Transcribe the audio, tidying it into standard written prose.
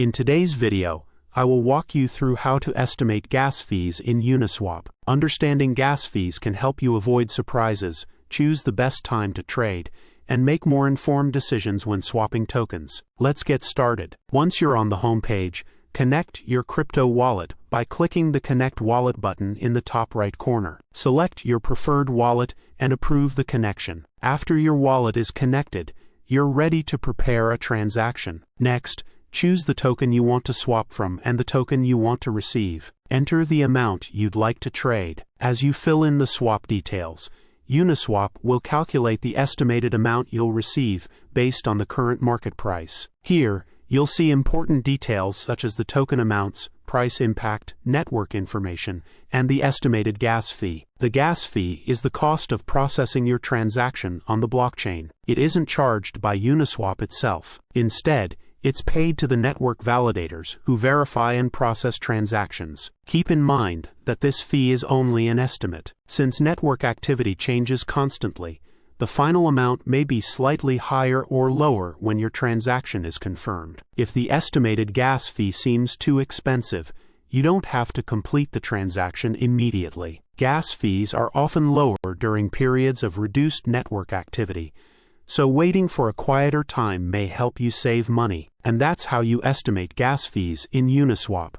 In today's video, I will walk you through how to estimate gas fees in Uniswap. Understanding gas fees can help you avoid surprises, choose the best time to trade, and make more informed decisions when swapping tokens. Let's get started. Once you're on the home page, connect your crypto wallet by clicking the Connect Wallet button in the top right corner. Select your preferred wallet and approve the connection. After your wallet is connected, you're ready to prepare a transaction. Next, choose the token you want to swap from and the token you want to receive. Enter the amount you'd like to trade. As you fill in the swap details, Uniswap will calculate the estimated amount you'll receive based on the current market price. Here, you'll see important details such as the token amounts, price impact, network information, and the estimated gas fee. The gas fee is the cost of processing your transaction on the blockchain. It isn't charged by Uniswap itself. Instead, it's paid to the network validators who verify and process transactions. Keep in mind that this fee is only an estimate. Since network activity changes constantly, the final amount may be slightly higher or lower when your transaction is confirmed. If the estimated gas fee seems too expensive, you don't have to complete the transaction immediately. Gas fees are often lower during periods of reduced network activity, so waiting for a quieter time may help you save money. And that's how you estimate gas fees in Uniswap.